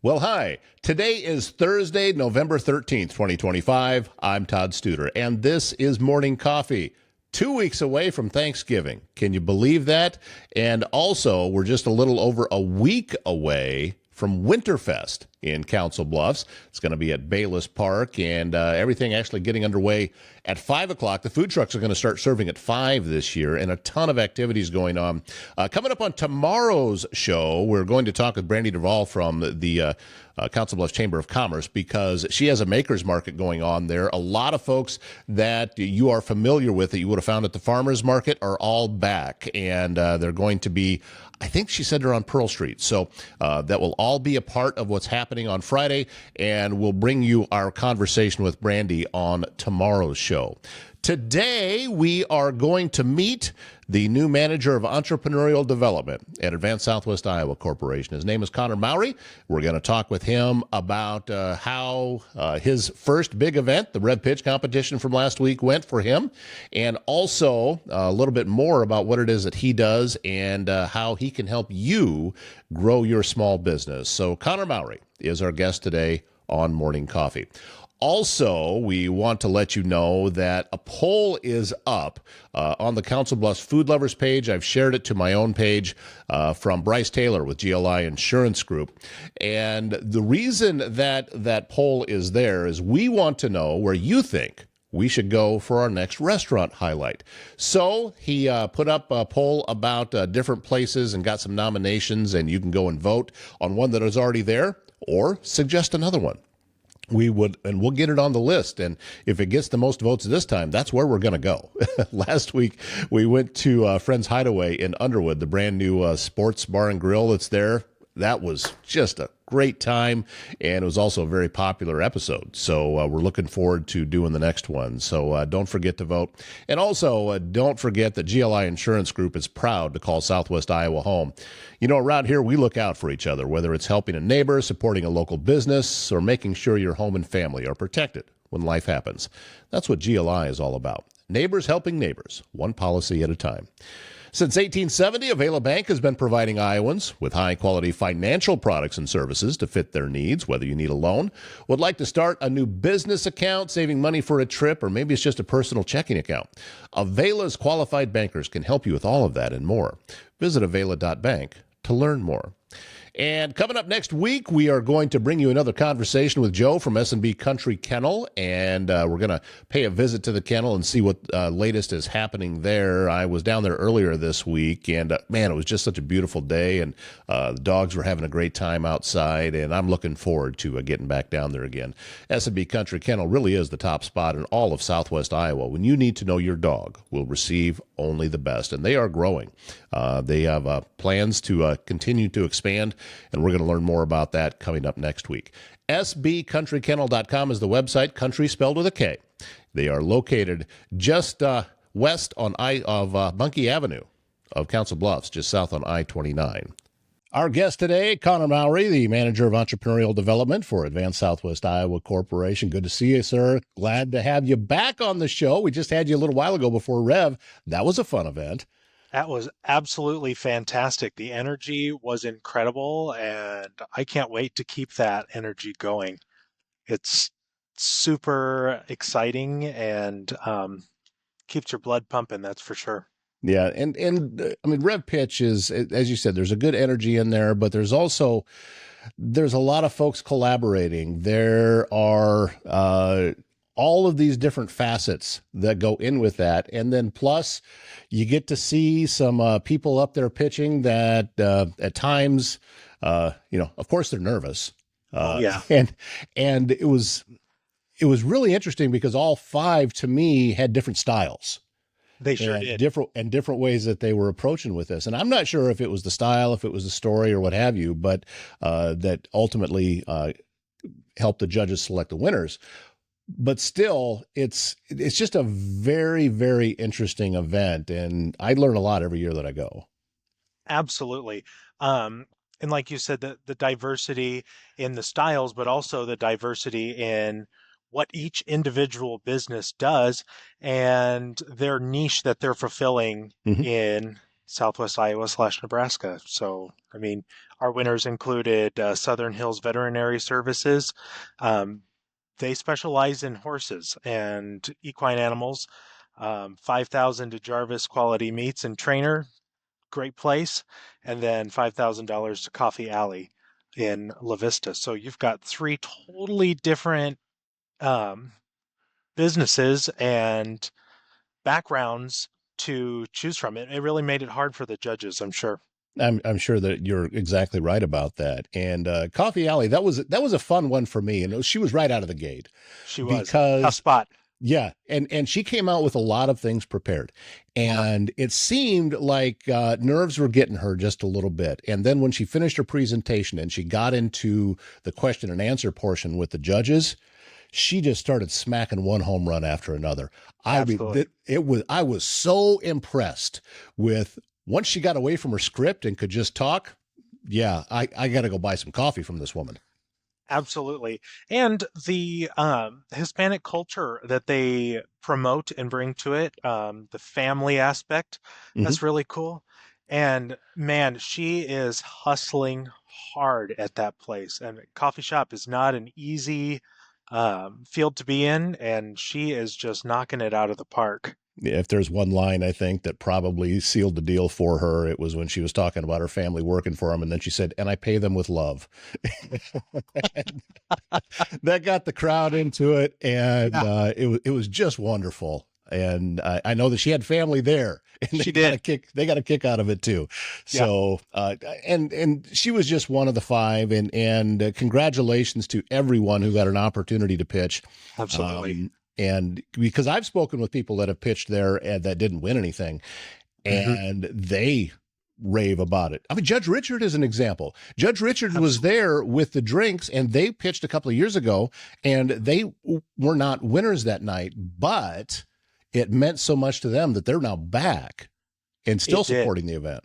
Well, hi. Today is Thursday, November 13th, 2025. I'm Todd Studer, and this is Morning Coffee. 2 weeks away from Thanksgiving. Can you believe that? And also, we're just a little over a week away from Winterfest in Council Bluffs. It's going to be at Bayless Park, and everything actually getting underway at 5 o'clock. The food trucks are going to start serving at 5 this year, and a ton of activities going on. Coming up on tomorrow's show, we're going to talk with Brandy Duvall from the Council Bluffs Chamber of Commerce, because she has a maker's market going on there. A lot of folks that you are familiar with that you would have found at the farmer's market are all back, and they're going to be, I think she said they're on Pearl Street. So that will all be a part of what's happening on Friday, and we'll bring you our conversation with Brandy on tomorrow's show. Today, we are going to meet the new manager of entrepreneurial development at Advanced Southwest Iowa Corporation. His name is Connor Mowry. We're going to talk with him about how his first big event, the RevPitch competition from last week, went for him, and also a little bit more about what it is that he does and how he can help you grow your small business. So Connor Mowry is our guest today on Morning Coffee. Also, we want to let you know that a poll is up on the Council Bluffs Food Lovers page. I've shared it to my own page from Bryce Taylor with GLI Insurance Group. And the reason that that poll is there is we want to know where you think we should go for our next restaurant highlight. So he put up a poll about different places and got some nominations, and you can go and vote on one that is already there or suggest another one. We'll get it on the list. And if it gets the most votes this time, that's where we're going to go. Last week, we went to Friends Hideaway in Underwood, the brand new sports bar and grill that's there. That was just a great time, and it was also a very popular episode. So we're looking forward to doing the next one. So don't forget to vote. And also, don't forget that GLI Insurance Group is proud to call Southwest Iowa home. You know, around here, we look out for each other, whether it's helping a neighbor, supporting a local business, or making sure your home and family are protected when life happens. That's what GLI is all about. Neighbors helping neighbors, one policy at a time. Since 1870, Avila Bank has been providing Iowans with high-quality financial products and services to fit their needs, whether you need a loan, would like to start a new business account, saving money for a trip, or maybe it's just a personal checking account. Avila's qualified bankers can help you with all of that and more. Visit avila.bank to learn more. And coming up next week, we are going to bring you another conversation with Joe from S&B Country Kennel, and we're going to pay a visit to the kennel and see what latest is happening there. I was down there earlier this week, and man, it was just such a beautiful day, and the dogs were having a great time outside, and I'm looking forward to getting back down there again. S&B Country Kennel really is the top spot in all of Southwest Iowa. When you need to know your dog will receive only the best, and they are growing. They have plans to continue to expand, and we're going to learn more about that coming up next week. sbcountrykennel.com is the website, country spelled with a K. They are located just west of Bunkie Avenue of Council Bluffs, just south on I-29. Our guest today, Connor Mowry, the manager of entrepreneurial development for Advanced Southwest Iowa Corporation. Good to see you, sir. Glad to have you back on the show. We just had you a little while ago before Rev. That was a fun event. That was absolutely fantastic. The energy was incredible, and I can't wait to keep that energy going. It's super exciting and keeps your blood pumping, that's for sure. Yeah, and I mean, RevPitch is, as you said, there's a good energy in there, but there's a lot of folks collaborating. There are all of these different facets that go in with that. And then plus you get to see some people up there pitching that at times, of course they're nervous. Yeah. And it was really interesting because all five to me had different styles. They sure did. Different ways that they were approaching with this. And I'm not sure if it was the style, if it was the story or what have you, but that ultimately helped the judges select the winners. But still, it's just a very, very interesting event, and I learn a lot every year that I go. Absolutely. And like you said, the diversity in the styles, but also the diversity in what each individual business does and their niche that they're fulfilling in Southwest Iowa/Nebraska. So, I mean, our winners included Southern Hills Veterinary Services. Um, they specialize in horses and equine animals. 5,000 to Jarvis Quality Meats and Trainer, great place, and then $5,000 to Coffee Alley in La Vista. So you've got three totally different um, businesses and backgrounds to choose from. It really made it hard for the judges, I'm sure. I'm sure that you're exactly right about that. And Coffee Alley, that was a fun one for me. And she was right out of the gate She was tough because spot. yeah, and she came out with a lot of things prepared, Yeah, and it seemed like nerves were getting her just a little bit. And then when she finished her presentation and she got into the question and answer portion with the judges, she just started smacking one home run after another. I mean, absolutely. I was so impressed with once she got away from her script and could just talk. Yeah, I got to go buy some coffee from this woman. Absolutely. And the Hispanic culture that they promote and bring to it, the family aspect, Hmm. that's really cool. And man, she is hustling hard at that place. And coffee shop is not an easy field to be in, and she is just knocking it out of the park. If there's one line I think that probably sealed the deal for her, it was when she was talking about her family working for them, and then she said, "And I pay them with love." That got the crowd into it, and Yeah, it was just wonderful. And I know that she had family there, and she did. they got a kick out of it too. Yeah, So and she was just one of the five, and congratulations to everyone who got an opportunity to pitch. absolutely. And because I've spoken with people that have pitched there and that didn't win anything, Hmm. and they rave about it. I mean, Judge Richard is an example. Judge Richard was Absolutely. there with the drinks, and they pitched a couple of years ago, and they were not winners that night, but it meant so much to them that they're now back and still It did. supporting the event.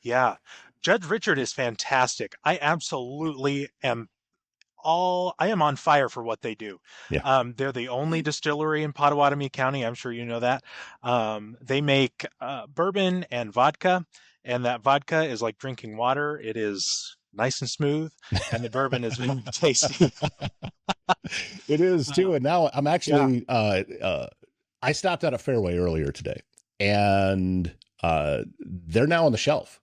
Yeah. Judge Richard is fantastic. I absolutely am I am on fire for what they do. Yeah. They're the only distillery in Pottawatomie County. I'm sure you know that. They make bourbon and vodka, and that vodka is like drinking water. It is nice and smooth, and the bourbon is very tasty. It is Uh, too. And now I'm yeah, actually, I stopped at a Fairway earlier today, and they're now on the shelf.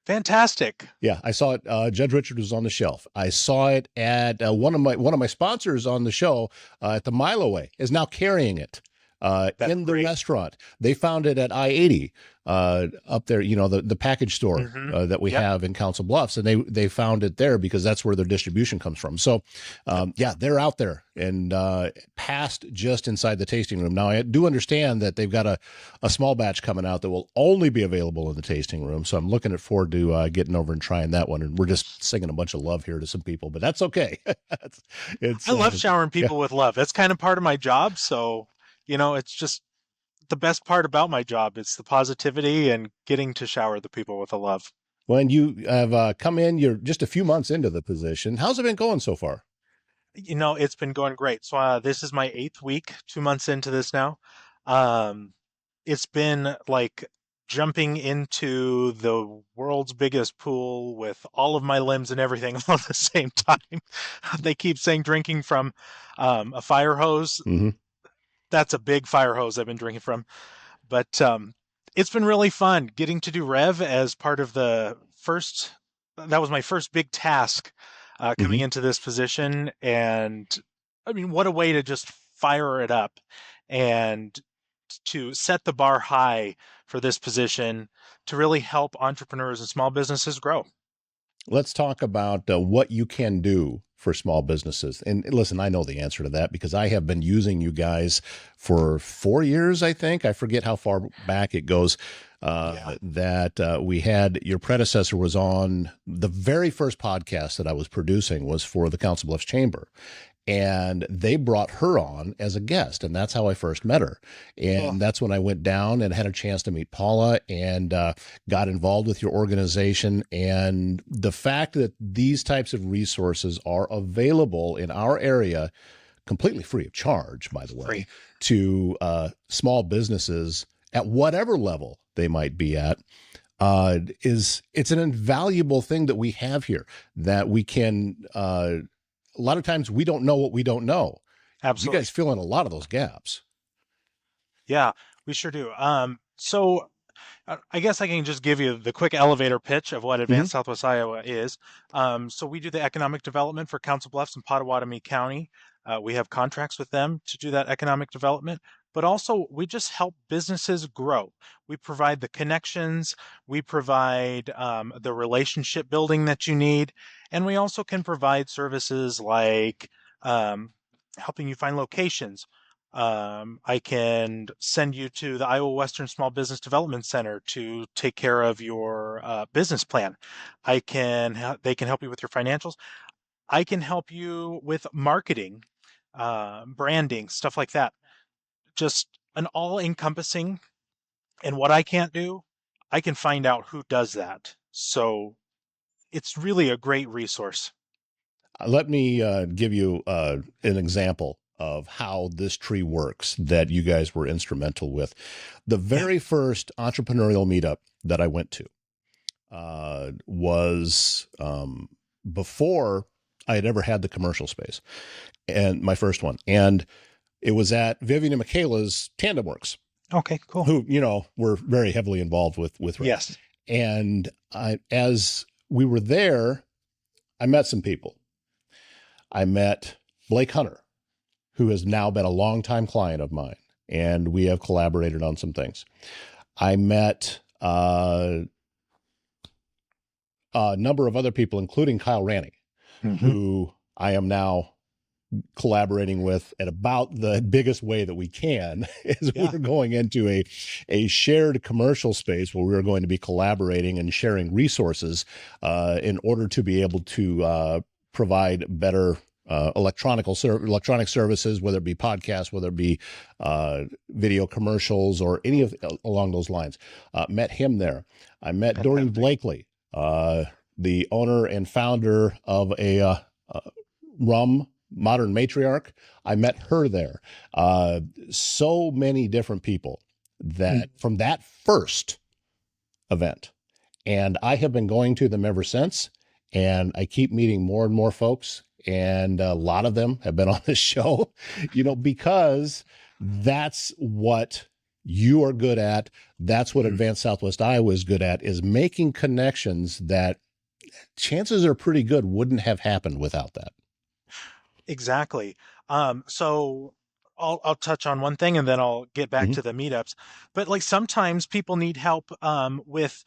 fantastic. Yeah, I saw it. Judge Richard was on the shelf. I saw it at one of my sponsors on the show at the Mile Away is now carrying it That's in the great. restaurant. They found it at I-80 up there. You know the package store Hmm. that we Yep, have in Council Bluffs, and they found it there because that's where their distribution comes from. So yep. yeah, they're out there and passed just inside the tasting room. Now I do understand that they've got a small batch coming out that will only be available in the tasting room. So I'm looking forward to getting over and trying that one. And we're just singing a bunch of love here to some people, but that's okay. it's I love showering yeah. people with love. That's kind of part of my job. So, it's just the best part about my job. It's the positivity and getting to shower the people with the love. When you have come in, you're just a few months into the position. How's it been going so far? It's been going great. So this is my eighth week, 2 months into this now. Um, it's been like jumping into the world's biggest pool with all of my limbs and everything all at the same time. They keep saying drinking from a fire hose. Hmm. That's a big fire hose I've been drinking from. But it's been really fun getting to do Rev as part of the first. That was my first big task coming Hmm. into this position, and I mean, what a way to just fire it up and to set the bar high for this position to really help entrepreneurs and small businesses grow. Let's talk about what you can do for small businesses. And listen, I know the answer to that because I have been using you guys for 4 years, I think. I forget how far back it goes. Yeah. That we had your predecessor was on the very first podcast that I was producing was for the Council Bluffs Chamber. And they brought her on as a guest, and that's how I first met her. Cool. And that's when I went down and had a chance to meet Paula and got involved with your organization. And the fact that these types of resources are available in our area, completely free of charge, by the way, Free. to small businesses at whatever level they might be at, it's an invaluable thing that we have here that we can, a lot of times we don't know what we don't know. You Absolutely. guys fill in a lot of those gaps. Yeah, we sure do. So I guess I can just give you the quick elevator pitch of what Hmm. Advanced Southwest Iowa is. So we do the economic development for Council Bluffs and Potawatomi County. We have contracts with them to do that economic development, but also we just help businesses grow. We provide the connections, we provide the relationship building that you need, and we also can provide services like um, helping you find locations. I can send you to the Iowa Western Small Business Development Center to take care of your business plan. They can help you with your financials. I can help you with marketing, branding, stuff like that. Just an all-encompassing. And what I can't do, I can find out who does that. So it's really a great resource. Let me give you an example of how this tree works that you guys were instrumental with. The Yeah. very first entrepreneurial meetup that I went to was before I had ever had the commercial space, and my first one. And it was at Vivian and Michaela's Tandem Works, Okay, cool. who, were very heavily involved with Rev. Yes. And as we were there, I met some people. I met Blake Hunter, who has now been a longtime client of mine, and we have collaborated on some things. I met a number of other people, including Kyle Ranning, Hmm. who I am now collaborating with at about the biggest way that we can is Yeah. we're going into a shared commercial space where we're going to be collaborating and sharing resources in order to be able to provide better electronic services, whether it be podcasts, whether it be video commercials or any of along those lines. Met him there. I met Doreen Fantastic. Blakely, the owner and founder of a rum modern matriarch. I met her there. So many different people that from that first event, and I have been going to them ever since. And I keep meeting more and more folks, and a lot of them have been on this show, because that's what you are good at. That's what Mhm. Advanced Southwest Iowa is good at, is making connections that chances are pretty good wouldn't have happened without that. Exactly. So I'll touch on one thing and then I'll get back Mhm. to the meetups. But like sometimes people need help with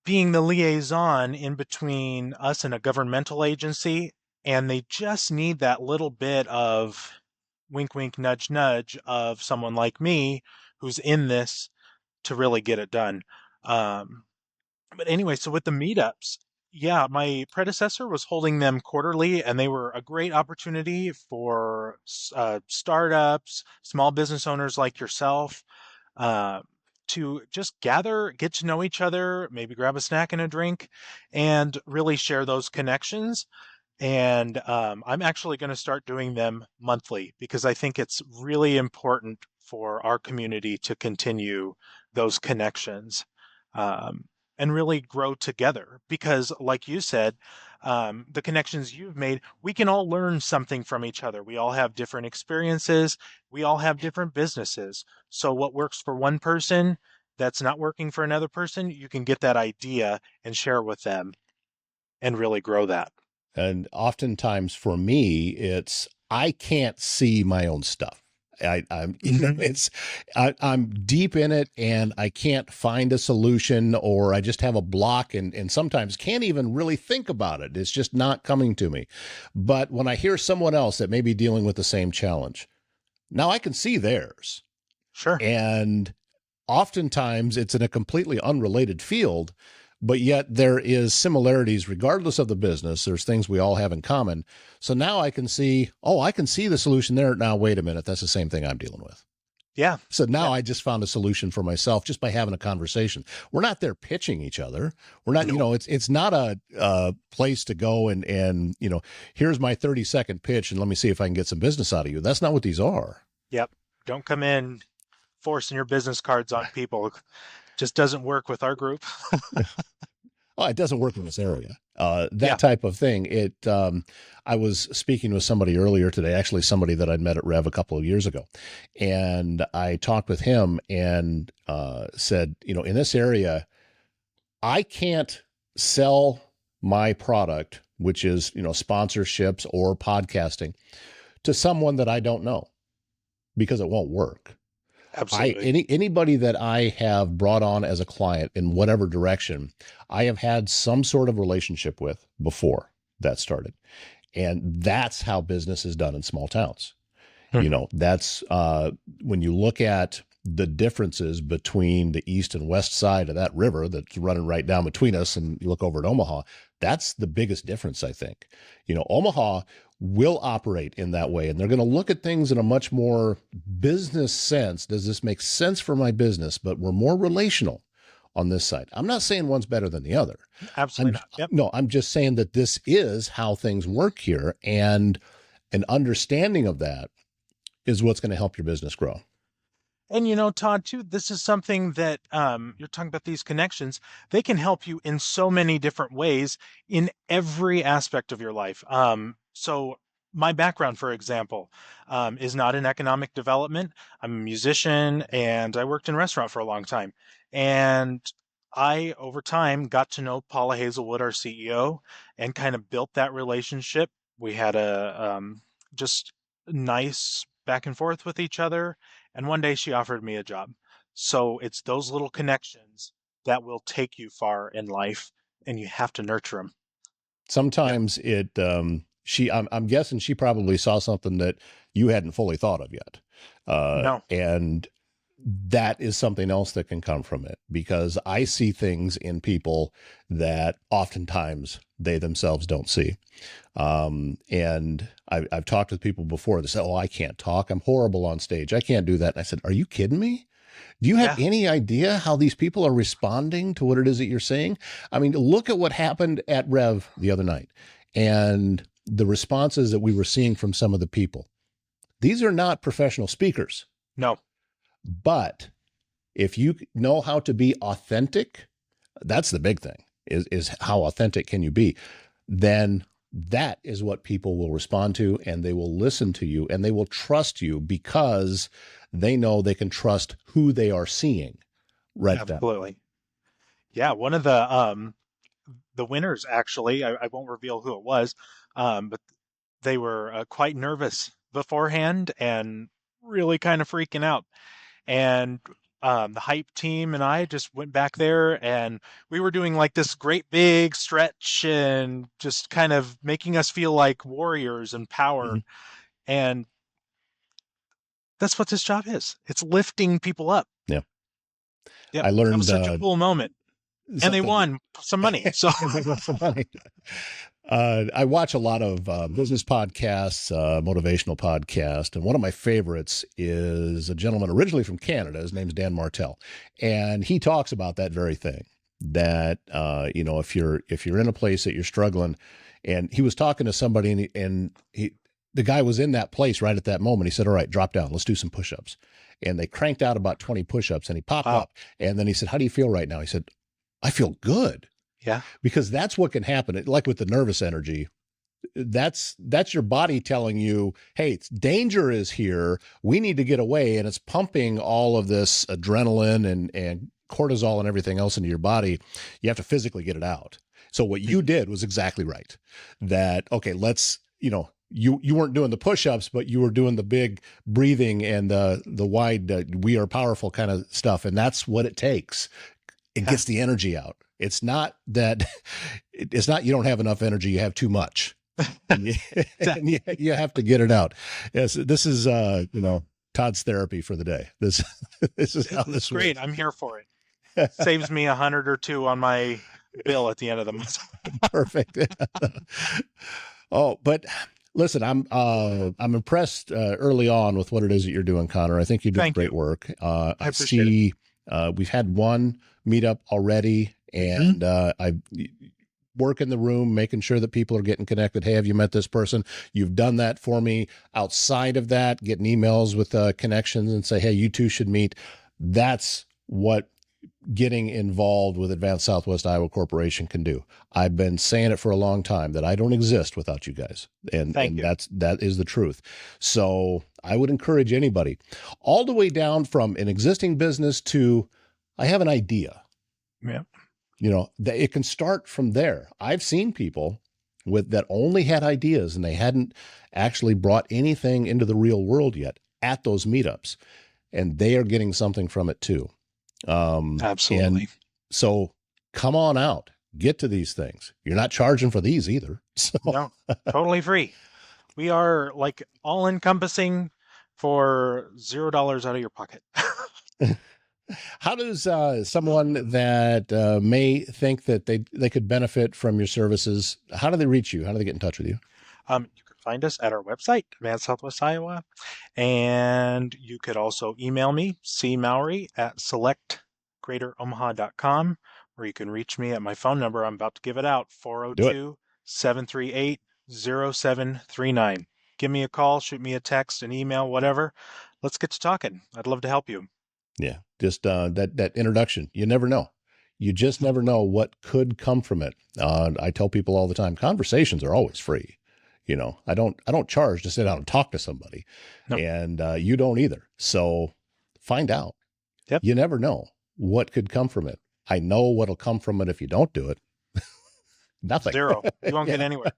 being the liaison in between us and a governmental agency, and they just need that little bit of wink, wink, nudge, nudge of someone like me who's in this to really get it done. Um, but anyway, so with the meetups, yeah, my predecessor was holding them quarterly, and they were a great opportunity for startups, small business owners like yourself, uh, to just gather, get to know each other, maybe grab a snack and a drink, and really share those connections. And I'm actually going to start doing them monthly because I think it's really important for our community to continue those connections um, and really grow together. Because, like you said, the connections you've made, we can all learn something from each other. We all have different experiences, we all have different businesses. So, what works for one person that's not working for another person, you can get that idea and share with them and really grow that. And oftentimes for me, it's I can't see my own stuff. I'm, Mhm. I'm deep in it and I can't find a solution, or I just have a block and sometimes can't even really think about it. It's just not coming to me. But when I hear someone else that may be dealing with the same challenge, now I can see theirs. Sure. And oftentimes it's in a completely unrelated field, but yet there is similarities regardless of the business. There's things we all have in common. So now I can see, oh, I can see the solution there. Now, wait a minute. That's the same thing I'm dealing with. Yeah. So now Yeah. I just found a solution for myself just by having a conversation. We're not there pitching each other. We're not, No. it's not a place to go and, here's my 30-second pitch and let me see if I can get some business out of you. That's not what these are. Yep. Don't come in forcing your business cards on people. Just doesn't work with our group. Oh, it doesn't work in this area. Yeah. That type of thing. I was speaking with somebody earlier today, actually somebody that I'd met at Rev a couple of years ago. And I talked with him and said, in this area, I can't sell my product, which is, sponsorships or podcasting, to someone that I don't know because it won't work. Absolutely. Anybody that I have brought on as a client in whatever direction, I have had some sort of relationship with before that started. And that's how business is done in small towns. That's when you look at the differences between the east and west side of that river that's running right down between us, and you look over at Omaha, that's the biggest difference, I think. Omaha will operate in that way, and they're going to look at things in a much more business sense. Does this make sense for my business? But we're more relational on this side. I'm not saying one's better than the other. Absolutely not. Yep. No, I'm just saying that this is how things work here, and an understanding of that is what's going to help your business grow. And Todd, too, this is something that you're talking about, these connections. They can help you in so many different ways in every aspect of your life. So my background, for example, is not in economic development. I'm a musician and I worked in restaurant for a long time. And I, over time, got to know Paula Hazelwood, our CEO, and kind of built that relationship. We had a just nice back and forth with each other. And one day she offered me a job. So it's those little connections that will take you far in life, and you have to nurture them. Sometimes I'm guessing she probably saw something that you hadn't fully thought of yet. No. And that is something else that can come from it, because I see things in people that oftentimes they themselves don't see. And I've talked with people before that say, "Oh, I can't talk. I'm horrible on stage. I can't do that." And I said, "Are you kidding me? Do you have any idea how these people are responding to what it is that you're saying?" I mean, look at what happened at Rev the other night and the responses that we were seeing from some of the people. These are not professional speakers. No. But if you know how to be authentic, that's the big thing, is how authentic can you be? Then that is what people will respond to, and they will listen to you, and they will trust you because they know they can trust who they are seeing right then. Absolutely. Yeah, one of the winners, actually, I won't reveal who it was, but they were quite nervous beforehand and really kind of freaking out. And the hype team and I just went back there, and we were doing like this great big stretch and just kind of making us feel like warriors and power. Mhm. And that's what this job is. It's lifting people up. Yeah. Yep. I That learned was such a cool moment. And they won some money. So I watch a lot of business podcasts, motivational podcasts, and one of my favorites is a gentleman originally from Canada. His name's Dan Martell, and he talks about that very thing. That if you're in a place that you're struggling, and he was talking to somebody, and the guy was in that place right at that moment. He said, "All right, drop down. Let's do some push-ups." And they cranked out about 20 push-ups, and he popped up, and then he said, "How do you feel right now?" He said, "I feel good." yeah, Because that's what can happen. Like with the nervous energy, that's your body telling you, "Hey, danger is here. We need to get away." And it's pumping all of this adrenaline and cortisol and everything else into your body. You have to physically get it out. So what you did was exactly right. That, okay, let's, you weren't doing the push-ups, but you were doing the big breathing and the wide, we are powerful kind of stuff. And that's what it takes. It gets the energy out. It's not you don't have enough energy, you have too much. And you have to get it out. Yes, this is Todd's therapy for the day. This is how this works. great. I'm here for it. Saves me $100 or $200 on my bill at the end of the month. Perfect. Oh, but listen, I'm impressed early on with what it is that you're doing, Connor. I think you do great work. I appreciate it. We've had one meetup already, and I work in the room, making sure that people are getting connected. Hey, have you met this person? You've done that for me. Outside of that, getting emails with connections and say, hey, you two should meet. That's what getting involved with Advanced Southwest Iowa Corporation can do. I've been saying it for a long time that I don't exist without you guys. Thank you. That is the truth. So I would encourage anybody, all the way down from an existing business to, I have an idea. Yeah. It can start from there. I've seen people that only had ideas and they hadn't actually brought anything into the real world yet at those meetups, and they are getting something from it too. Absolutely. And so come on out, get to these things. You're not charging for these either. So. No, totally free. We are like all encompassing for $0 out of your pocket. How does someone that may think that they could benefit from your services, how do they reach you? How do they get in touch with you? You can find us at our website, Advanced Southwest Iowa, and you could also email me, cmowry@selectgreateromaha.com, or you can reach me at my phone number. I'm about to give it out, 402-738-0739. Give me a call, shoot me a text, an email, whatever. Let's get to talking. I'd love to help you. Yeah, just that introduction. You never know. You just never know what could come from it. I tell people all the time, conversations are always free. I don't charge to sit down and talk to somebody, Nope. And you don't either. So find out. Yep. You never know what could come from it. I know what'll come from it if you don't do it. Nothing. Zero. You won't get anywhere.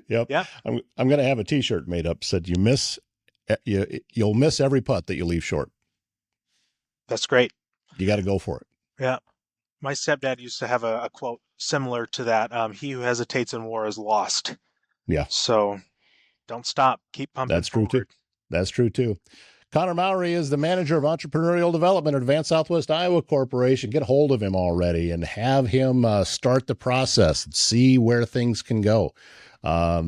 Yep. Yeah. I'm going to have a T-shirt made up said you'll miss every putt that you leave short. That's great. You got to go for it. Yeah. My stepdad used to have a quote similar to that. He who hesitates in war is lost. Yeah. So don't stop. Keep pumping. That's true forward. too. That's true too. Connor Mowry is the manager of entrepreneurial development at Advanced Southwest Iowa Corporation. Get hold of him already and have him start the process and see where things can go. I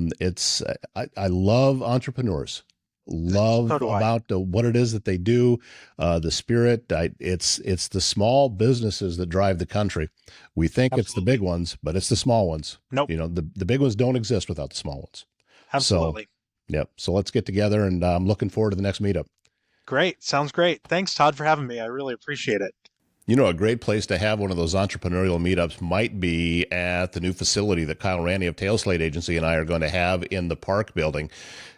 love entrepreneurs. Love about what it is that they do, the spirit. It's the small businesses that drive the country. We think Absolutely. It's the big ones, but it's the small ones. Nope. The big ones don't exist without the small ones. Absolutely. Yep. So let's get together, and I'm looking forward to the next meetup. Great. Sounds great. Thanks, Todd, for having me. I really appreciate it. A great place to have one of those entrepreneurial meetups might be at the new facility that Kyle Randy of Tail Slate Agency and I are going to have in the Park Building.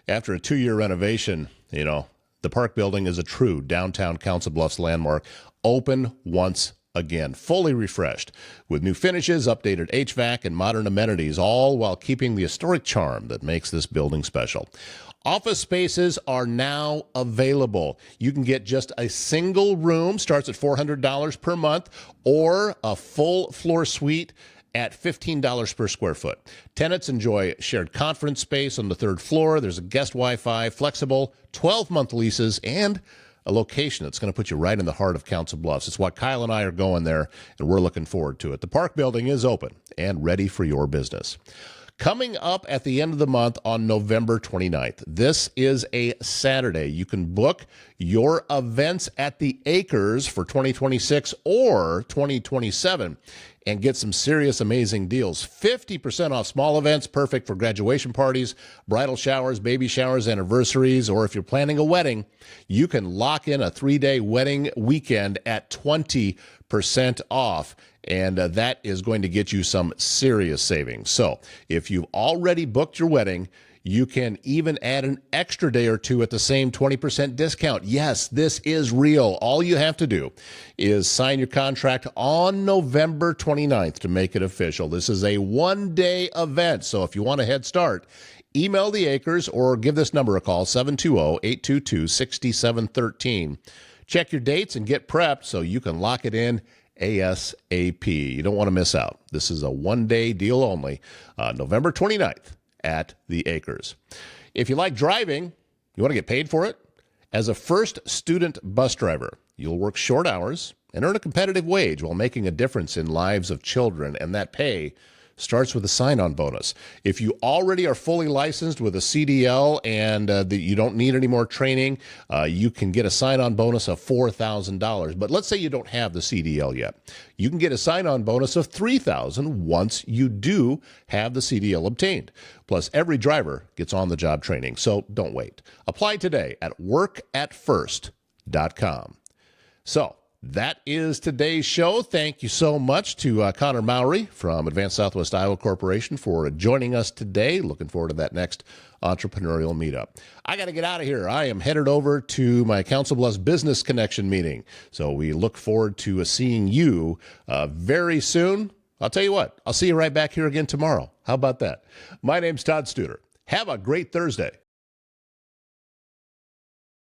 After a 2-year renovation, the Park Building is a true downtown Council Bluffs landmark, open once again, fully refreshed with new finishes, updated HVAC, and modern amenities, all while keeping the historic charm that makes this building special. Office spaces are now available. You can get just a single room, starts at $400 per month, or a full floor suite at $15 per square foot. Tenants enjoy shared conference space on the 3rd floor. There's a guest Wi-Fi, flexible 12-month leases, and a location that's going to put you right in the heart of Council Bluffs. It's why Kyle and I are going there, and we're looking forward to it. The Park Building is open and ready for your business. Coming up at the end of the month on November 29th. This is a Saturday. You can book your events at the Acres for 2026 or 2027 and get some serious, amazing deals. 50% off small events, perfect for graduation parties, bridal showers, baby showers, anniversaries, or if you're planning a wedding, you can lock in a 3-day wedding weekend at 20% off. And that is going to get you some serious savings. So if you've already booked your wedding, you can even add an extra day or two at the same 20% discount. Yes, this is real. All you have to do is sign your contract on November 29th to make it official. This is a 1-day event. So if you want a head start, email the Acres or give this number a call, 720-822-6713. Check your dates and get prepped so you can lock it in ASAP. You don't want to miss out. This is a 1-day deal only, November 29th at the Acres. If you like driving, you want to get paid for it? As a first student bus driver, you'll work short hours and earn a competitive wage while making a difference in lives of children, and that pay starts with a sign-on bonus. If you already are fully licensed with a CDL and you don't need any more training, you can get a sign-on bonus of $4,000. But let's say you don't have the CDL yet. You can get a sign-on bonus of $3,000 once you do have the CDL obtained. Plus, every driver gets on-the-job training, so don't wait. Apply today at workatfirst.com. So, That is today's show. Thank you so much to Connor Mowry from Advanced Southwest Iowa Corporation for joining us today. Looking forward to that next entrepreneurial meetup. I got to get out of here. I am headed over to my Council Bluffs Business Connection meeting. So we look forward to seeing you very soon. I'll tell you what, I'll see you right back here again tomorrow. How about that? My name's Todd Studer. Have a great Thursday.